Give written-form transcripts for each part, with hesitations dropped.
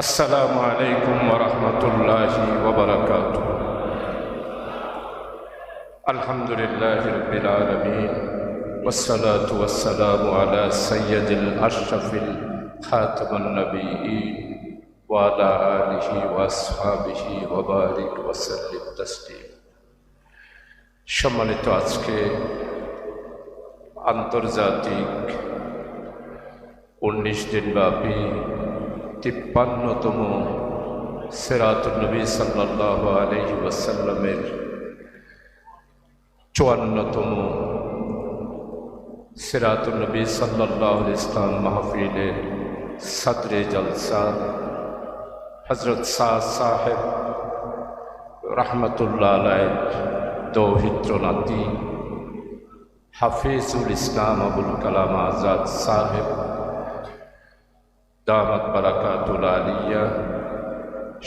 السلام عليكم ورحمة الله وبركاته. الحمد لله رب العالمين والصلاة والسلام على سيد الأشرف خاتم النبيين وعلى آله وأصحابه وبارك وسلم تسليما। সম্মানিত আজকে আন্তর্জাতিক 19 দিনব্যাপী 53তম সিরাতুন নবী সাল্লাল্লাহু আলাইহি ওয়াসাল্লামের 54তম সিরাতুন নবী সাল্লাল্লাহু আলাইহি ওয়াসাল্লাম মাহফিলের সদরে জলসা হযরত সাহেব রাহমাতুল্লাহ আলাইহি দৌহিত্র নাতি হাফিজুল ইসলাম আবুল কালাম আজাদ সাহেব দামাত বারাকাতুল আলিয়া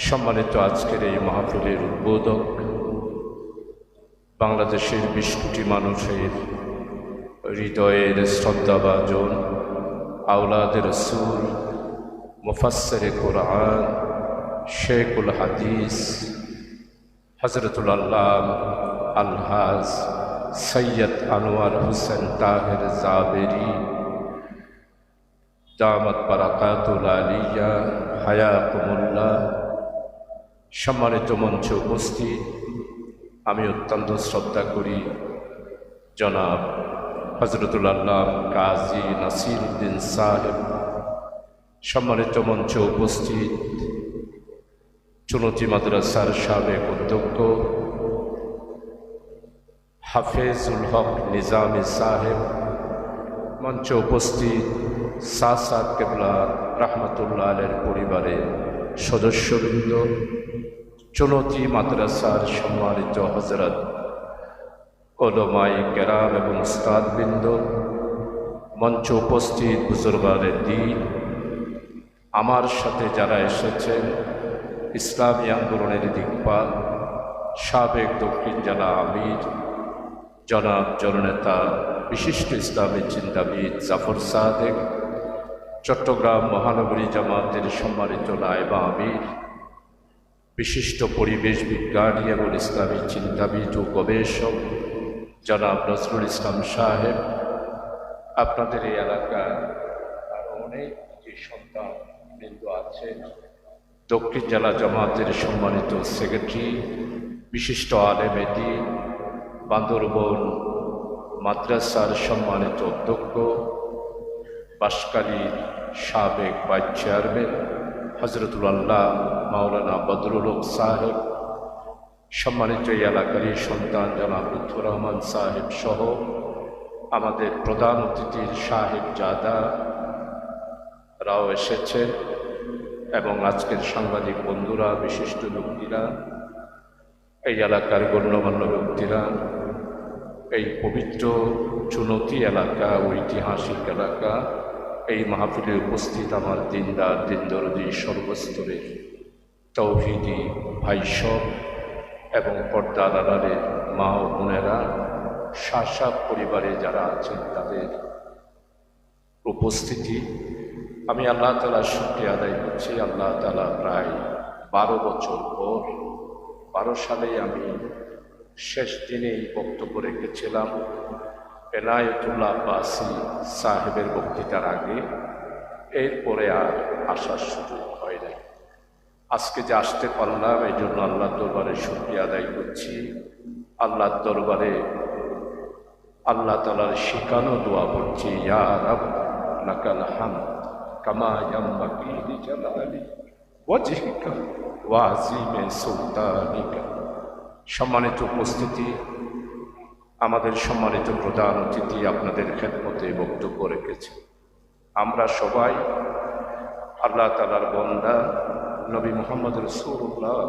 সম্মানিত আজকের এই মাহফিলের উদ্বোধক, বাংলাদেশের 20 কোটি মানুষের হৃদয়ের শ্রদ্ধাভাজন আওলাদের রাসূল মুফাসসিরে কোরআন শেখুল হাদিস হযরতুল আল্লামা আলহাজ সৈয়দ আনোয়ার হোসেন তাহের জাবেরি দামাত বারাকাতুল আলিয়া হায়াকুমুল্লাহ, সম্মানিত মঞ্চে উপস্থিত আমি অত্যন্ত শ্রদ্ধা করি জনাব হযরতুল আল্লামা কাজী নাসির উদ্দিন সাহেব, সম্মানিত মঞ্চে উপস্থিত চুনতি মাদ্রাসার সাবেক অধ্যক্ষ হাফেজুল হক নিজামী সাহেব, মঞ্চে উপস্থিত সাদ কেবলা রাহমাতুল্লাহ আলাইহির পরিবারের সদস্যবৃন্দ, চুনতি মাদ্রাসার সম্মানিত হযরত উলামায়ে কেরাম এবং উস্তাদবৃন্দ, মঞ্চে উপস্থিত বুজুর্গানে দ্বীন, আমার সাথে যারা এসেছেন ইসলামী আন্দোলনের দিকপাল সাবেক দক্ষিণ জেলা আমির জনাব জননেতা বিশিষ্ট ইসলামী চিন্তাবিদ জাফর সাদেক, চট্টগ্রাম মহানগরী জামাতের সম্মানিত নায়েব আমির, বিশিষ্ট পরিবেশ বিজ্ঞানী এবং ইসলামী চিন্তাবিদ ও গবেষক জনাব নজরুল ইসলাম সাহেব, আপনাদের এই এলাকার আরও অনেক যে সন্তান বৃন্দ আছেন, দক্ষিণ জেলা জামাতের সম্মানিত সেক্রেটারি বিশিষ্ট আলেমে দ্বীন, বান্দরবন মাদ্রাসার সম্মানিত অধ্যক্ষ, বাঁশখালীর সাবেক ভাইস চেয়ারম্যান হযরতুল আল্লাহ মাওলানা বদরুল হক সাহেব, সম্মানিত এই এলাকারই সন্তান জনাব লুৎফর রহমান সাহেব সহ আমাদের প্রধান অতিথির সাহেব জাদারাও এসেছেন এবং আজকের সাংবাদিক বন্ধুরা, বিশিষ্ট ব্যক্তিরা, এই এলাকার গণ্যমান্য ব্যক্তিরা, এই পবিত্র চুনতি এলাকা, ঐতিহাসিক এলাকা, এই মাহফিলে উপস্থিত আমার দিনদার দিনদরদি সর্বস্তরের তৌহিদি ভাইসব এবং পর্দার আড়ালের মা ও বোনেরা, শাসা পরিবারে যারা আছেন তাদের উপস্থিতি, আমি আল্লাহ তাআলার শুকরিয়া আদায় করছি। আল্লাহ তাআলা প্রায় 12 বছর পর 12 সালে আমি শেষ দিনে এই বক্তব্য রেখেছিলাম এনায়েতুল্লাহ আব্বাসী সাহেবের বক্তৃতার আগে, এরপরে আর আসার সুযোগ হয় নাই। আজকে যে আসতে পারলাম এই জন্য আল্লাহর দরবারে শুকরিয়া আদায় করছি। আল্লাহর দরবারে আল্লাহ তাআলার শিখানো দোয়া পড়ছি, ইয়া রাব লাকাল হামদ কামা ইয়ামবাগি লিজালালি ওয়াজহিকা ওয়া আযীমি সুলতানিকা। সম্মানিত উপস্থিতি, আমাদের সম্মানিত প্রধান অতিথি আপনাদের খেদমতে বক্তব্য রেখেছে। আমরা সবাই আল্লাহ তাআলার বান্দা, নবী মুহাম্মদ রাসূলুল্লাহ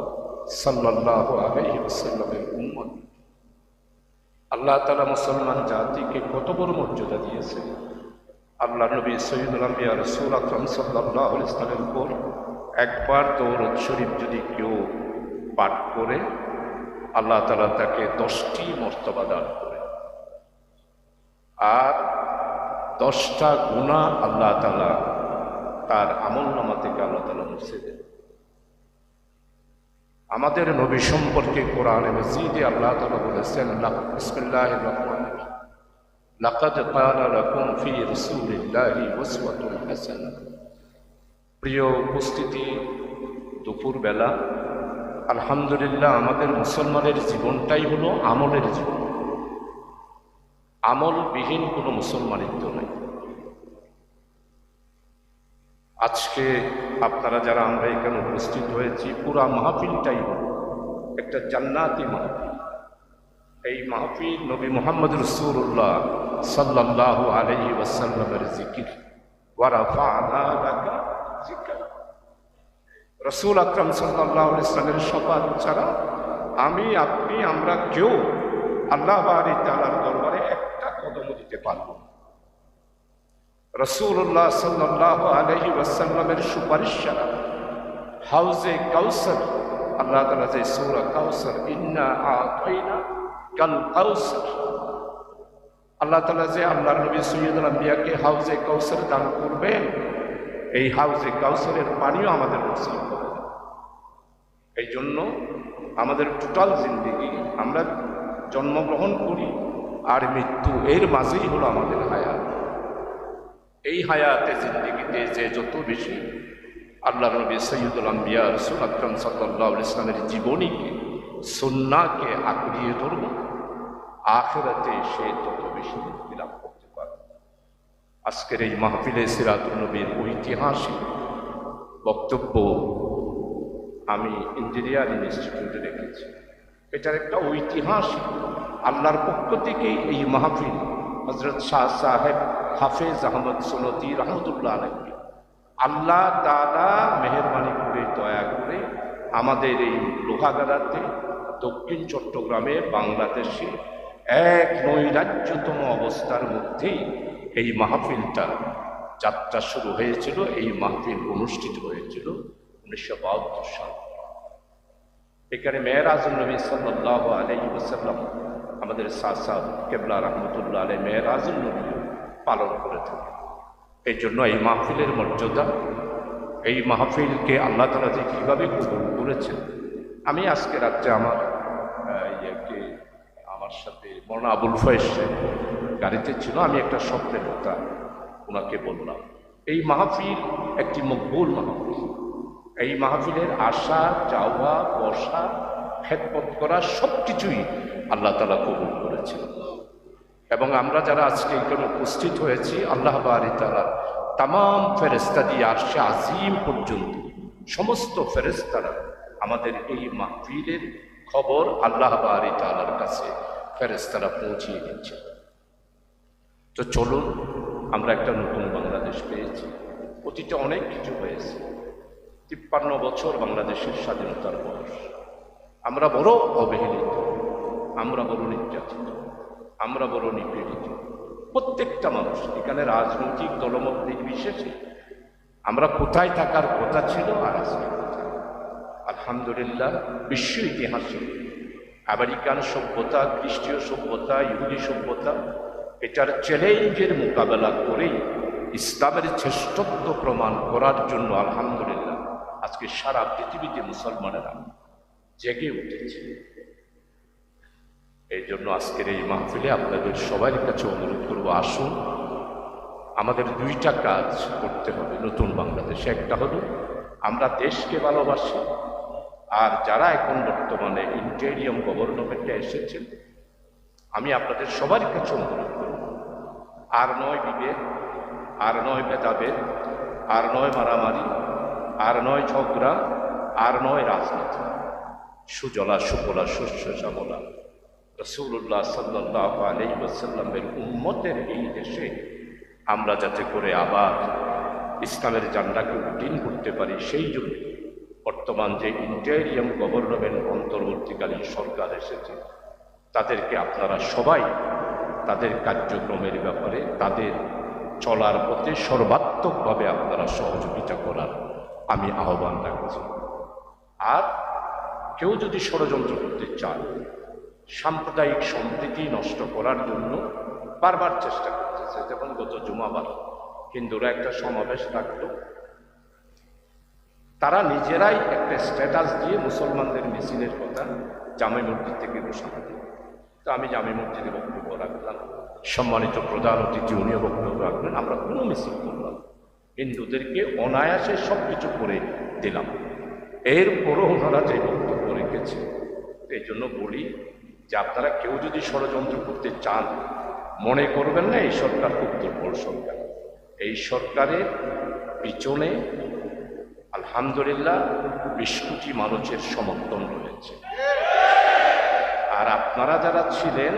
সাল্লাল্লাহু আলাইহি ওয়াসাল্লামের উম্মত। আল্লাহ তাআলা মুসলমান জাতিকে কত বড় মর্যাদা দিয়েছেন। আল্লাহ নবী সৈয়দুল আম্বিয়া রাসূল আকরাম সাল্লাল্লাহু আলাইহি ওয়াসাল্লামের উপর একবার দরুদ শরীফ যদি কেউ পাঠ করে, আল্লাহ তাআলা তাকে 10টি মর্তবা দান করে, আর 10টা গুনাহ আল্লাহ তাআলা তার আমলনামা থেকে আল্লাহ তাআলা মুছে দেন। আমাদের নবী সম্পর্কে কোরআনে মাজিদে আল্লাহ তাআলা বলেছেন, বিসমিল্লাহির রহমানির রহিম, লাকাদ কানা লাকুম ফি রাসূলিল্লাহি উসওয়াতুন হাসানাহ। প্রিয় উপস্থিতি, দুপুরবেলা আলহামদুলিল্লাহ আমাদের মুসলমানের জীবনটাই হলো আমলের জীবন। আমলবিহীন কোনো মুসলমানিত্ব নেই। আজকে আপনারা যারা আমরা এখানে উপস্থিত হয়েছি, পুরা মাহফিলটাই হল একটা জান্নাতি মাহফিল। এই মাহফিল নবী মুহাম্মদ রাসূলুল্লাহ সাল্লাল্লাহু আলাইহি ওয়াসাল্লামের জিকির, ওয়া রাফা'না লাকা যিকরা। রাসূল আকরাম সাল্লাল্লাহু আলাইহি ওয়াসাল্লামের শফাত ছাড়া আমি, আপনি, আমরা কেউ আল্লাহ বাড়ি তাআলার দরবারে একটা কদমও দিতে পারব না। রাসূলুল্লাহ সাল্লাল্লাহু আলাইহি ওয়াসাল্লামের সুপারিশ ছাড়া হাউজে কাউসার, আল্লাহ তাআলা যে সূরা কাউসার, ইন্না আ'তাইনা কাল কাউসার, আল্লাহ তাআলা যে আল্লাহর নবী সাইয়্যিদুল আম্বিয়াকে হাউজে কাউসার দান করবেন, এই হাউজে কাউসারের পানিও আমাদের নসিব হবে। এই জন্য আমাদের টোটাল জিন্দেগি, আমরা জন্মগ্রহণ করি আর মৃত্যু, এর মাঝেই হলো আমাদের হায়াত। এই হায়াতে জিন্দেগিতে যে যত বেশি আল্লাহর নবী সাইয়্যিদুল আম্বিয়া রাসূল আকরাম সাল্লাল্লাহু আলাইহি ওয়াসাল্লামের জীবনীকে, সুন্নাহকে আঁকড়িয়ে ধরব, আখিরাতে সে তত বেশি মুক্তি লাভ করতে পারবে। আজকের এই মাহফিলে সিরাতুন নবীর ঐতিহাসিক বক্তব্য আমি ইঞ্জিনিয়ারিং ইনস্টিটিউটে রেখেছি। এটার একটা ঐতিহাসিক, আল্লাহর পক্ষ থেকেই এই মাহফিল হযরত শাহ সাহেব হাফেজ আহমদ সুনতি রহমতুল্লাহ আলাইহি, আল্লাহ তাআলা মেহেরবানি করে, দয়া করে আমাদের এই লোহাগাড়াতে দক্ষিণ চট্টগ্রামে বাংলাদেশে এক নৈরাজ্যতম অবস্থার মধ্যেই এই মাহফিলটা যাত্রা শুরু হয়েছিল। এই মাহফিল অনুষ্ঠিত হয়েছিল 1972 সাল। এখানে মেরাজুন নবী সাল্লাল্লাহু আলাইহি ওয়াসাল্লাম, আমাদের চাচা কেবলা রহমতুল্লাহ আলাইহি মেরাজুন নবী পালন করে থাকে। এই জন্য এই মাহফিলের মর্যাদা, এই মাহফিলকে আল্লাহ তাআলা যে কীভাবে কবুল করেছেন, আমি আজকে রাত্রে আমার আমার সাথে মৌলানা আবুল ফয়েজ গাড়িতে ছিল, আমি একটা স্বপ্নের কথা ওনাকে বললাম। এই মাহফিল একটি মকবুল মাহফিল। এই মাহফিলের আসা যাওয়া, বসা, খেদমত করা সব কিছুই আল্লাহ তাআলা কবুল করেছেন। এবং আমরা যারা আজকে এখানে উপস্থিত হয়েছি, আল্লাহ বারি তাআলা তামাম ফেরেশতা দিয়ে আরশে আজিম পর্যন্ত সমস্ত ফেরেশতারা আমাদের এই মাহফিলের খবর আল্লাহ বারি তাআলার কাছে ফেরেশতারা পৌঁছিয়ে দিচ্ছে। তো চলুন, আমরা একটা নতুন বাংলাদেশ পেয়েছি। অতীতে অনেক কিছু হয়েছে। 53 বছর বাংলাদেশের স্বাধীনতার বয়স। আমরা বড় অবহেলিত, আমরা বড় নির্যাতিত, আমরা বড় নিপীড়িত। প্রত্যেকটা মানুষ, এখানে রাজনৈতিক দলমত নির্বিশেষে আমরা কোথায় থাকার কথা ছিল আর আজকে কোথায়। আলহামদুলিল্লাহ, বিশ্ব ইতিহাসে আমেরিকান সভ্যতা, খ্রিস্টীয় সভ্যতা, ইহুদি সভ্যতা, এটার চ্যালেঞ্জের মোকাবেলা করেই ইসলামের শ্রেষ্ঠত্ব প্রমাণ করার জন্য আলহামদুলিল্লাহ আজকে সারা পৃথিবীতে মুসলমানেরা জেগে উঠেছে। এই জন্য আজকের এই মাহফিলে আপনাদের সবার কাছে অনুরোধ করব, আসুন, আমাদের দুইটা কাজ করতে হবে নতুন বাংলাদেশে। একটা হলো আমরা দেশকে ভালোবাসি, আর যারা এখন বর্তমানে ইন্টেরিয়ম গভর্নমেন্টে এসেছেন, আমি আপনাদের সবার কাছে অনুরোধ করব, আর নয় বিভেদ, আর নয় ভেদাভেদ, আর নয় মারামারি, আর নয় ঝগড়া, আর নয় রাজনীতি। সুজলা সুফলা শস্য শ্যামলা রাসূলুল্লাহ সাল্লাল্লাহু আলাইহি ওয়াসাল্লামের উম্মতের এই দেশে আমরা যাতে করে আবার ইসলামের জান্ডাকে উড্ডীন করতে পারি, সেই জন্য বর্তমান যে ইন্টেরিয়ম গভর্নমেন্ট অন্তর্বর্তীকালীন সরকার এসেছে, তাদেরকে আপনারা সবাই তাদের কার্যক্রমের ব্যাপারে, তাদের চলার পথে সর্বাত্মকভাবে আপনারা সহযোগিতা করার আমি আহ্বান রাখছি। আর কেউ যদি ষড়যন্ত্র করতে চায়, সাম্প্রদায়িক সম্প্রীতি নষ্ট করার জন্য বারবার চেষ্টা করতেছে, যেমন গত জুমাবার হিন্দুরা একটা সমাবেশ রাখল, তারা নিজেরাই একটা স্ট্যাটাস দিয়ে মুসলমানদের মিছিলের কথা জামে মসজিদ থেকে ঘোষণা দিল। তো আমি জামে মসজিদে বক্তব্য রাখলাম, সম্মানিত প্রধান অতিথি উনিও বক্তব্য রাখলেন, আমরা কোনো মিছিল করলাম, হিন্দুদেরকে অনায়াসে সব কিছু করে দিলাম। এরপরও ওনারা যে বক্তব্য রেখেছে, এই জন্য বলি যে আপনারা কেউ যদি ষড়যন্ত্র করতে চান, মনে করবেন না এই সরকার খুব দুর্বল সরকার। এই সরকারের পিছনে আলহামদুলিল্লাহ 20 কোটি মানুষের সমর্থন রয়েছে। আর আপনারা যারা ছিলেন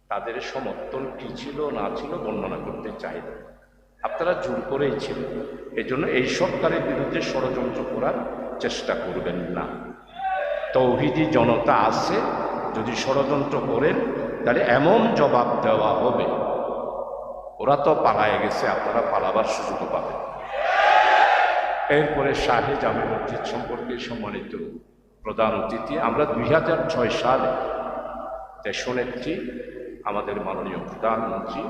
তাদের সমর্থন কি ছিল না ছিল বর্ণনা করতে চাই না, আপনারা জোর করেই ছিলেন। এজন্য এই সরকারের বিরুদ্ধে ষড়যন্ত্র করার চেষ্টা করবেন না। তৌহিদি জনতা আছে, যদি ষড়যন্ত্র করেন তাহলে এমন জবাব দেওয়া হবে, ওরা তো পালায়ে গেছে, আপনারা পালাবার সুযোগও পাবেন। এরপরে শাহে জামে মসজিদ সম্পর্কে সম্মানিত প্রধান অতিথি, আমরা 2006 সালে দেশনেত্রী আমাদের মাননীয় প্রধানমন্ত্রী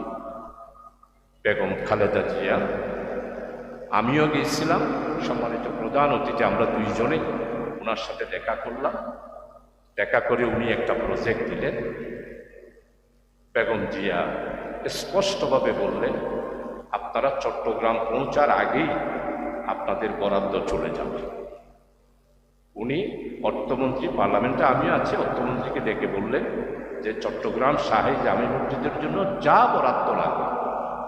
বেগম খালেদা জিয়া, আমিও গিয়েছিলাম, সম্মানিত প্রধান অতিথি আমরা দুইজনে ওনার সাথে দেখা করলাম। দেখা করে উনি একটা প্রজেক্ট দিলেন। বেগম জিয়া স্পষ্টভাবে বললেন, আপনারা চট্টগ্রাম পৌঁছার আগেই আপনাদের বরাদ্দ চলে যাবে। উনি অর্থমন্ত্রী, পার্লামেন্টে আমিও আছি, অর্থমন্ত্রীকে ডেকে বললেন যে চট্টগ্রাম শাহে জামে মসজিদের জন্য যা বরাদ্দ লাগে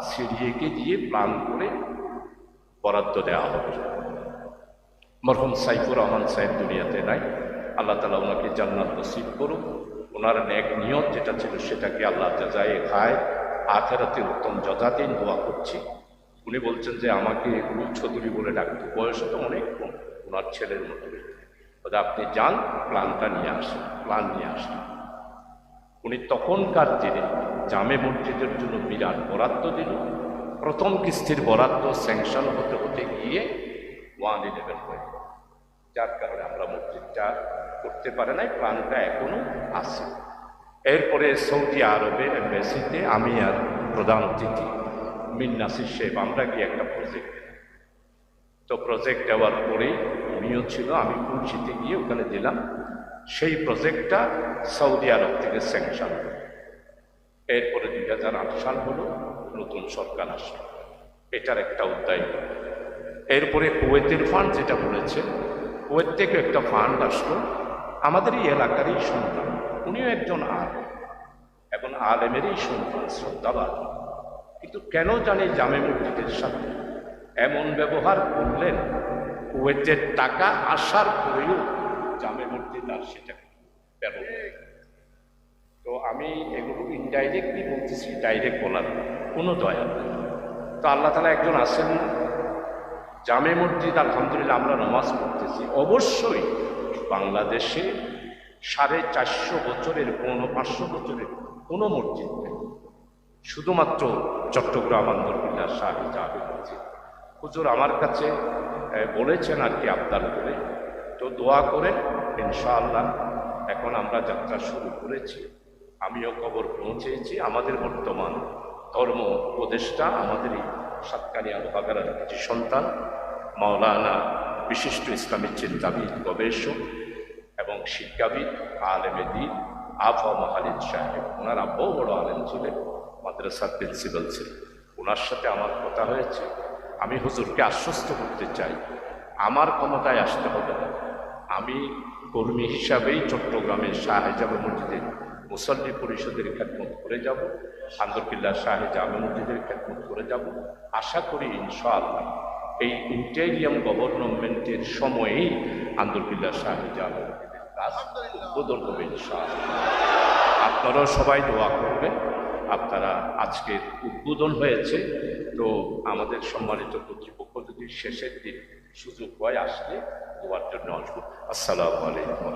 সিডিএকে দিয়ে প্ল্যান করে বরাদ্দ দেওয়া হবে। মরহুম সাইফুর রহমান সাহেব দুনিয়াতে নাই, আল্লাহ তাআলা ওনাকে জান্নাত নসিব করুক। ওনার নেক নিয়ত যেটা ছিল সেটাকে আল্লাহ জাযায়ে খায় আখিরাতে উত্তম যথাদিন দোয়া করছি। উনি বলছেন যে আমাকে চৌধুরী বলে ডাকতো, বয়স তো অনেক কম, ওনার ছেলের মতো। আপনি যান, প্ল্যানটা নিয়ে আসেন, প্ল্যান নিয়ে আসেন। উনি তখনকার দিনে জামে মসজিদের জন্য বিরাট বরাদ্দ দিল। প্রথম কিস্তির বরাদ্দ স্যাংশন হতে হতে গিয়ে 111 হয়ে, যার কারণে আমরা মসজিদটা করতে পারে নাই, প্ল্যানটা এখনো আছে। এরপরে সৌদি আরবের এম্বাসিতে আমি আর প্রধান অতিথি মিন নাসির সাহেব আমরা গিয়ে একটা প্রজেক্ট দিলাম। তো প্রজেক্ট দেওয়ার পরেই উনিও ছিল, আমি খুলশিতে গিয়ে ওখানে দিলাম। সেই প্রজেক্টটা সৌদি আরব থেকে স্যাংশন হলো। এরপরে 2008 সাল হলো, নতুন সরকার আসলো, এটার একটা অধ্যায় হলো। এরপরে কুয়েতের ফান্ড যেটা বলেছে, কুয়েত থেকে একটা ফান্ড আসলো, আমাদের এই এলাকারই সন্তান, উনিও একজন আলেম, এখন আলেমেরই সন্তান, শ্রদ্ধাবান। কিন্তু কেন জানি জামে মসজিদের সাথে এমন ব্যবহার করলেন, কুয়েতের টাকা আসার পরেও জামে মসজিদ আর সেটা ব্যবহার। তো আমি এগুলো ইনডাইরেক্টলি বলতেছি, ডাইরেক্ট বলার কোনো দয়া নেই। তো আল্লাহ তাআলা একজন আছেন না, জামে মসজিদ আলহামদুলিল্লাহ আমরা নামাজ পড়তেছি। অবশ্যই বাংলাদেশে 450 বছরের, 500 বছরের কোনো মসজিদ নেই, শুধুমাত্র চট্টগ্রাম আন্দরকিল্লা শাহে জামে মসজিদ। হুজুর আমার কাছে বলেছেন আর কি আবদার করে, তো দোয়া করেন ইনশাআল্লাহ। এখন আমরা যাত্রা শুরু করেছি, আমিও খবর পৌঁছেছি। আমাদের বর্তমান ধর্ম উপদেষ্টা আমাদের এই সাতকানিয়া লোহাগাড়ার কিছু সন্তান, মাওলানা বিশিষ্ট ইসলামী চিন্তাবিদ, গবেষক এবং শিক্ষাবিদ, আলেমে দ্বীন আফা খালিদ সাহেব, ওনার আব্বাও বড় আলেম ছিলেন, মাদ্রাসার প্রিন্সিপাল ছিলেন। ওনার সাথে আমার কথা হয়েছে। আমি হুজুরকে আশ্বস্ত করতে চাই, আমার ক্ষমতায় আসতে হবে না, আমি কর্মী হিসাবেই চট্টগ্রামের শাহে জামে মসজিদের মুসল্লি পরিষদের খেদমত করে যাব, আন্দরকিল্লা শাহে জামে মসজিদের খেদমত করে যাব। আশা করি ইনশাআল্লাহ এই ইন্টেরিয়াম গভর্নমেন্টের সময়েই আন্দরকিল্লা শাহে জামে মসজিদের কাজ উদ্বোধন হবে ইনশাআল্লাহ। আপনারাও সবাই দোয়া করবেন। আপনারা আজকের উদ্বোধন হয়েছে, তো আমাদের সম্মানিত কর্তৃপক্ষ যদি শেষের দিন সুযোগ হয় আসলে দোয়ার জন্য আসবো। আসসালামু আলাইকুম।